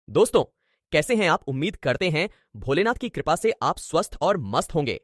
दोस्तों, कैसे हैं आप? उम्मीद करते हैं भोलेनाथ की कृपा से आप स्वस्थ और मस्त होंगे।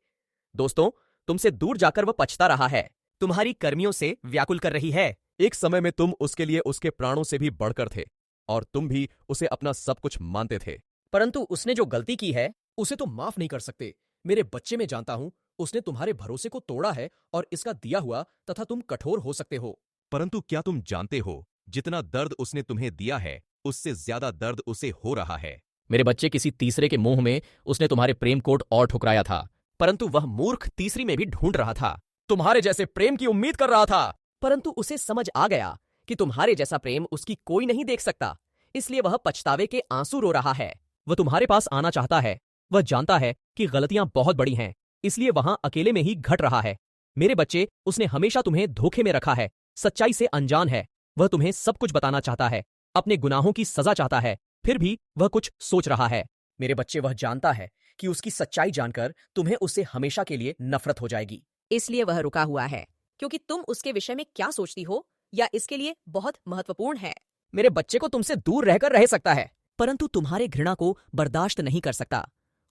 दोस्तों, तुमसे दूर जाकर वह पछता रहा है, तुम्हारी कर्मियों से व्याकुल कर रही है। एक समय में तुम उसके लिए उसके प्राणों से भी बढ़कर थे और तुम भी उसे अपना सब कुछ मानते थे। परंतु उसने जो गलती की है उसे तो माफ नहीं कर सकते। मेरे बच्चे, मैं जानता हूं उसने तुम्हारे भरोसे को तोड़ा है और इसका दिया हुआ तथा तुम कठोर हो सकते हो। परंतु क्या तुम जानते हो, जितना दर्द उसने तुम्हें दिया है उससे ज्यादा दर्द उसे हो रहा है। मेरे बच्चे, किसी तीसरे के मोह में उसने तुम्हारे प्रेम कोड और ठुकराया था, परंतु वह मूर्ख तीसरी में भी ढूंढ रहा था। तुम्हारे जैसे प्रेम की उम्मीद कर रहा था, परंतु उसे समझ आ गया कि तुम्हारे जैसा प्रेम उसकी कोई नहीं देख सकता। इसलिए वह पछतावे के आंसू रो रहा है। वह तुम्हारे पास आना चाहता है। वह जानता है कि गलतियां बहुत बड़ी हैं, इसलिए वहां अकेले में ही घट रहा है। मेरे बच्चे, उसने हमेशा तुम्हें धोखे में रखा है, सच्चाई से अनजान है। वह तुम्हें सब कुछ बताना चाहता है, अपने गुनाहों की सजा चाहता है, फिर भी वह कुछ सोच रहा है। मेरे बच्चे, वह जानता है कि उसकी सच्चाई जानकर तुम्हें उससे हमेशा के लिए नफरत हो जाएगी। इसलिए वह रुका हुआ है, क्योंकि तुम उसके विषय में क्या सोचती हो या इसके लिए बहुत महत्वपूर्ण है। मेरे बच्चे को तुमसे दूर रहकर रह सकता है, परंतु तुम्हारे घृणा को बर्दाश्त नहीं कर सकता।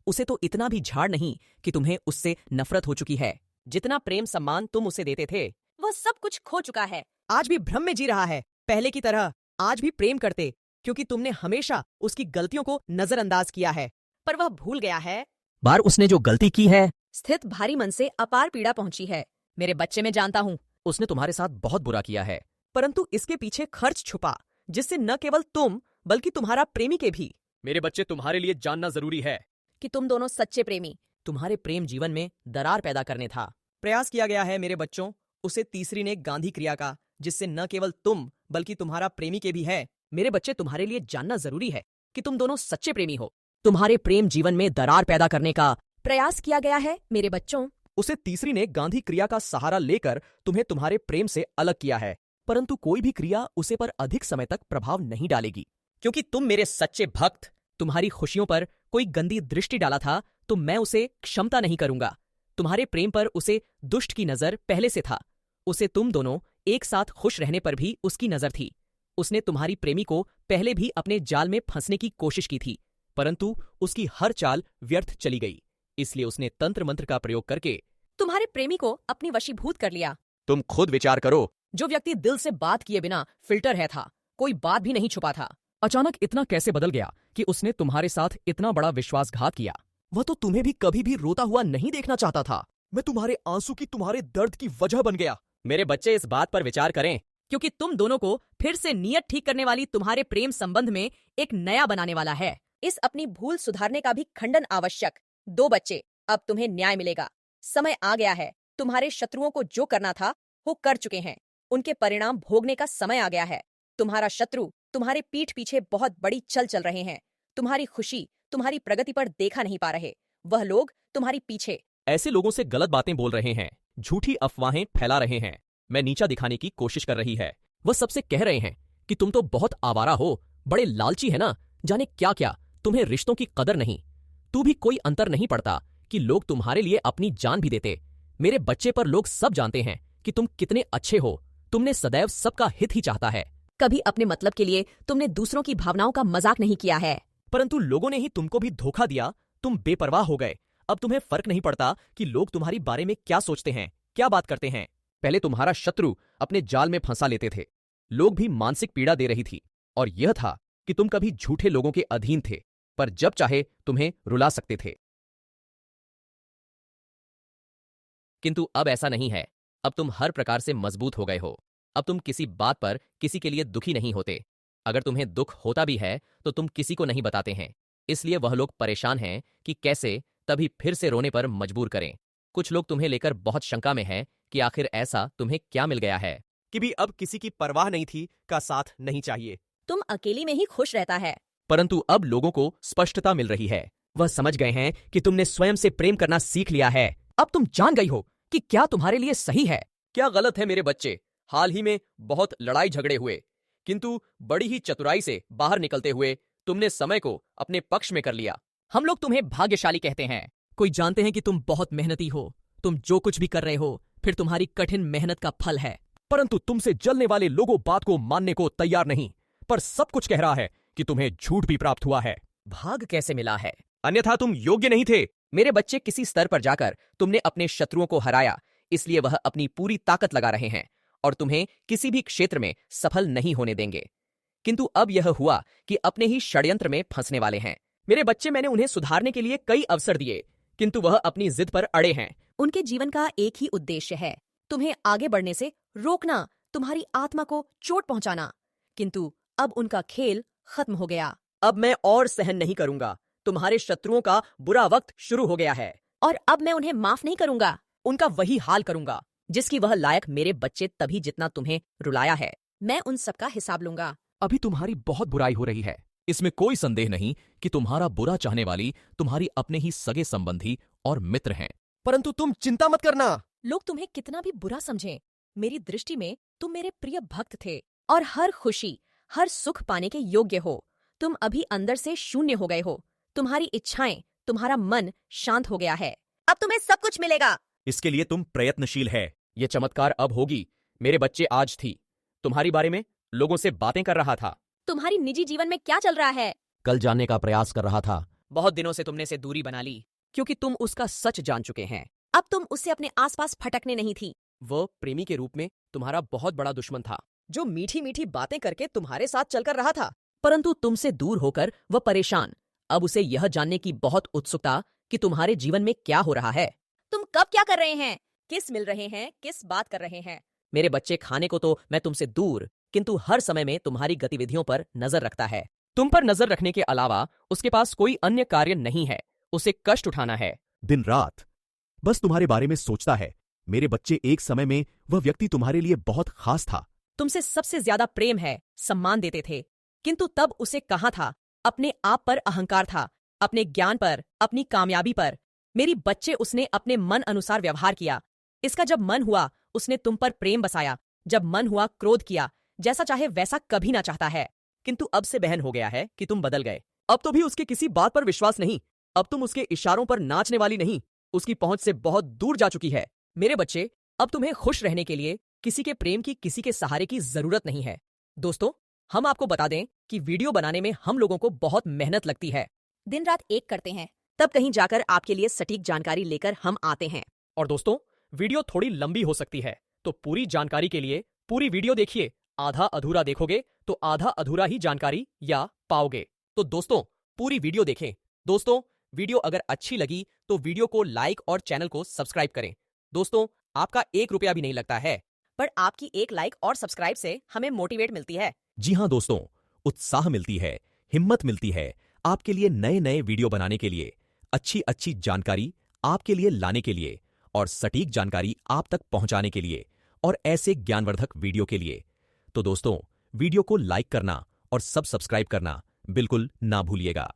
उसे तो इतना भी झाड़ नहीं कि तुम्हें उससे नफरत हो चुकी है। जितना प्रेम सम्मान तुम उसे देते थे, वह सब कुछ खो चुका है। आज भी भ्रम में जी रहा है। पहले की तरह आज भी प्रेम करते, क्योंकि तुमने हमेशा उसकी गलतियों को नजरअंदाज किया है। पर वह भूल गया है। बार उसने जो गलती की है, स्थित भारी मन से अपार पीड़ा पहुंची है। मेरे बच्चे, मैं जानता हूँ उसने तुम्हारे साथ बहुत बुरा किया है, परंतु इसके पीछे खर्च छुपा, जिससे न केवल तुम बल्कि तुम्हारा प्रेमी के भी। मेरे बच्चे, तुम्हारे लिए जानना जरूरी है कि तुम दोनों सच्चे प्रेमी। तुम्हारे प्रेम जीवन में दरार पैदा करने था प्रयास किया गया है। मेरे बच्चों, उसे तीसरी ने गांधी क्रिया का, जिससे न केवल तुम बल्कि तुम्हारा प्रेमी के भी है। मेरे बच्चे, तुम्हारे लिए जानना जरूरी है कि तुम दोनों सच्चे प्रेमी हो। तुम्हारे प्रेम जीवन में दरार पैदा करने का प्रयास किया गया है। मेरे बच्चों, उसे तीसरी ने गांधी क्रिया का सहारा लेकर तुम्हें तुम्हारे प्रेम से अलग किया है, परंतु कोई भी क्रिया उसे पर अधिक समय तक प्रभाव नहीं डालेगी, क्योंकि तुम मेरे सच्चे भक्त। तुम्हारी खुशियों पर कोई गंदी दृष्टि डाला था तो मैं उसे क्षमता नहीं करूंगा। तुम्हारे प्रेम पर उसे दुष्ट की नजर पहले से था। उसे तुम दोनों एक साथ खुश रहने पर भी उसकी नजर थी। उसने तुम्हारी प्रेमी को पहले भी अपने जाल में फंसने की कोशिश की थी, परंतु उसकी हर चाल व्यर्थ चली गई। इसलिए उसने तंत्र मंत्र का प्रयोग करके तुम्हारे प्रेमी को अपनी वशीभूत कर लिया। तुम खुद विचार करो। जो व्यक्ति दिल से बात किए बिना फिल्टर है था, कोई बात भी नहीं छुपा था, अचानक इतना कैसे बदल गया कि उसने तुम्हारे साथ इतना बड़ा विश्वासघात किया। वह तो तुम्हें भी कभी भी रोता हुआ नहीं देखना चाहता था। मैं तुम्हारे आंसू की, तुम्हारे दर्द की वजह बन गया। मेरे बच्चे, इस बात पर विचार करें, क्योंकि तुम दोनों को फिर से नियत ठीक करने वाली तुम्हारे प्रेम संबंध में एक नया बनाने वाला है। इस अपनी भूल सुधारने का भी खंडन आवश्यक। दो बच्चे, अब तुम्हें न्याय मिलेगा। समय आ गया है। तुम्हारे शत्रुओं को जो करना था वो कर चुके हैं। उनके परिणाम भोगने का समय आ गया है। तुम्हारा शत्रु तुम्हारे पीठ पीछे बहुत बड़ी चल चल रहे हैं। तुम्हारी खुशी, तुम्हारी प्रगति पर देखा नहीं पा रहे। वह लोग तुम्हारी पीछे ऐसे लोगों से गलत बातें बोल रहे हैं, झूठी अफवाहें फैला रहे हैं, मैं नीचा दिखाने की कोशिश कर रही है। वह सबसे कह रहे हैं कि तुम तो बहुत आवारा हो, बड़े लालची है ना, जाने क्या क्या, तुम्हें रिश्तों की कदर नहीं। तू भी कोई अंतर नहीं पड़ता कि लोग तुम्हारे लिए अपनी जान भी देते। मेरे बच्चे, पर लोग सब जानते हैं कि तुम कितने अच्छे हो। तुमने सदैव सबका हित ही चाहता है। कभी अपने मतलब के लिए तुमने दूसरों की भावनाओं का मजाक नहीं किया है, परंतु लोगों ने ही तुमको भी धोखा दिया। तुम बेपरवाह हो गए। अब तुम्हें फर्क नहीं पड़ता कि लोग तुम्हारी बारे में क्या सोचते हैं, क्या बात करते हैं। पहले तुम्हारा शत्रु अपने जाल में फंसा लेते थे, लोग भी मानसिक पीड़ा दे रही थी, और यह था कि तुम कभी झूठे लोगों के अधीन थे, पर जब चाहे तुम्हें रुला सकते थे। किंतु अब ऐसा नहीं है। अब तुम हर प्रकार से मजबूत हो गए हो। अब तुम किसी बात पर किसी के लिए दुखी नहीं होते। अगर तुम्हें दुख होता भी है तो तुम किसी को नहीं बताते हैं। इसलिए वह लोग परेशान हैं कि कैसे तभी फिर से रोने पर मजबूर करें। कुछ लोग तुम्हें लेकर बहुत शंका में हैं कि आखिर ऐसा तुम्हें क्या मिल गया है कि भी अब किसी की परवाह नहीं थी का साथ नहीं चाहिए। तुम अकेली में ही खुश रहता है। परंतु अब लोगों को स्पष्टता मिल रही है। वह समझ गए हैं कि तुमने स्वयं से प्रेम करना सीख लिया है। अब तुम जान गई हो कि क्या तुम्हारे लिए सही है, क्या गलत है। मेरे बच्चे, हाल ही में बहुत लड़ाई झगड़े हुए, किंतु बड़ी ही चतुराई से बाहर निकलते हुए तुमने समय को अपने पक्ष में कर लिया। हम लोग तुम्हें भाग्यशाली कहते हैं। कोई जानते हैं कि तुम बहुत मेहनती हो। तुम जो कुछ भी कर रहे हो फिर तुम्हारी कठिन मेहनत का फल है, परंतु तुमसे जलने वाले लोगों बात को मानने को तैयार नहीं। पर सब कुछ कह रहा है कि तुम्हें झूठ भी प्राप्त हुआ है। भाग कैसे मिला है, अन्यथा तुम योग्य नहीं थे। मेरे बच्चे, किसी स्तर पर जाकर तुमने अपने शत्रुओं को हराया, इसलिए वह अपनी पूरी ताकत लगा रहे हैं और तुम्हें किसी भी क्षेत्र में सफल नहीं होने देंगे। किंतु अब यह हुआ कि अपने ही षड्यंत्र में फंसने वाले हैं। मेरे बच्चे, मैंने उन्हें सुधारने के लिए कई अवसर दिए, किंतु वह अपनी जिद पर अड़े हैं। उनके जीवन का एक ही उद्देश्य है, तुम्हें आगे बढ़ने से रोकना, तुम्हारी आत्मा को चोट पहुंचाना। किंतु अब उनका खेल खत्म हो गया। अब मैं और सहन नहीं करूंगा। तुम्हारे शत्रुओं का बुरा वक्त शुरू हो गया है और अब मैं उन्हें माफ नहीं करूंगा। उनका वही हाल करूंगा जिसकी वह लायक मेरे बच्चे तभी जितना तुम्हें रुलाया है। मैं उन सबका हिसाब लूंगा। अभी तुम्हारी बहुत बुराई हो रही है, इसमें कोई संदेह नहीं कि तुम्हारा बुरा चाहने वाली तुम्हारी अपने ही सगे संबंधी और मित्र हैं। परंतु तुम चिंता मत करना। लोग तुम्हें कितना भी बुरा समझें, मेरी दृष्टि में तुम मेरे प्रिय भक्त थे और हर खुशी, हर सुख पाने के योग्य हो। तुम अभी अंदर से शून्य हो गए हो। तुम्हारी इच्छाएं, तुम्हारा मन शांत हो गया है। अब तुम्हें सब कुछ मिलेगा। इसके लिए तुम प्रयत्नशील है। ये चमत्कार अब होगी। मेरे बच्चे, आज थी तुम्हारी बारे में लोगों से बातें कर रहा था। तुम्हारी निजी जीवन में क्या चल रहा है? कल जानने का प्रयास कर रहा था। बहुत दिनों से तुमने से दूरी बना ली, क्योंकि तुम उसका सच जान चुके हैं। अब तुम उससे अपने आसपास फटकने नहीं थी। वह प्रेमी के रूप में तुम्हारा बहुत बड़ा दुश्मन था, जो मीठी मीठी बातें करके तुम्हारे साथ चलकर रहा था, परंतु तुमसे दूर होकर वह परेशान। अब उसे यह जानने की बहुत उत्सुकता कि तुम्हारे जीवन में क्या हो रहा है। तुम कब क्या कर रहे हैं? किस मिल रहे हैं? किस बात कर रहे हैं? मेरे बच्चे, खाने को तो मैं तुमसे दूर, किंतु हर समय में तुम्हारी गतिविधियों पर नजर रखता है। तुम पर नजर रखने के अलावा उसके पास कोई अन्य कार्य नहीं है। उसे कष्ट उठाना है। दिन रात बस तुम्हारे बारे में सोचता है। मेरे बच्चे, एक समय में वह व्यक्ति तुम्हारे लिए बहुत खास था। तुमसे सबसे ज्यादा प्रेम है, सम्मान देते थे, किंतु तब उसे कहाँ था? अपने आप पर अहंकार था, अपने ज्ञान पर, अपनी कामयाबी पर। मेरी बच्चे, उसने अपने मन अनुसार व्यवहार किया। इसका जब मन हुआ उसने तुम पर प्रेम बसाया, जब मन हुआ क्रोध किया। जैसा चाहे वैसा कभी ना चाहता है। किंतु अब से बहन हो गया है कि तुम बदल गए। अब तो भी उसके किसी बात पर विश्वास नहीं। अब तुम उसके इशारों पर नाचने वाली नहीं, उसकी पहुंच से बहुत दूर जा चुकी है। मेरे बच्चे, अब तुम्हें खुश रहने के लिए किसी के प्रेम की, किसी के सहारे की जरूरत नहीं है। दोस्तों, हम आपको बता दें कि वीडियो बनाने में हम लोगों को बहुत मेहनत लगती है। दिन रात एक करते हैं, तब कहीं जाकर आपके लिए सटीक जानकारी लेकर हम आते हैं। और दोस्तों, वीडियो थोड़ी लंबी हो सकती है, तो पूरी जानकारी के लिए पूरी वीडियो देखिए। आधा अधूरा देखोगे तो आधा अधूरा ही जानकारी या पाओगे। तो दोस्तों, पूरी वीडियो देखें। दोस्तों, वीडियो अगर अच्छी लगी तो वीडियो को लाइक और चैनल को सब्सक्राइब करें। दोस्तों, आपका 1 रुपया भी नहीं लगता है, पर आपकी एक लाइक और सब्सक्राइब से हमें मोटिवेट मिलती है। जी हाँ दोस्तों, उत्साह मिलती है, हिम्मत मिलती है आपके लिए नए नए वीडियो बनाने के लिए, अच्छी अच्छी जानकारी आपके लिए लाने के लिए और सटीक जानकारी आप तक पहुंचाने के लिए और ऐसे ज्ञानवर्धक वीडियो के लिए। तो दोस्तों, वीडियो को लाइक करना और सब्सक्राइब करना बिल्कुल ना भूलिएगा।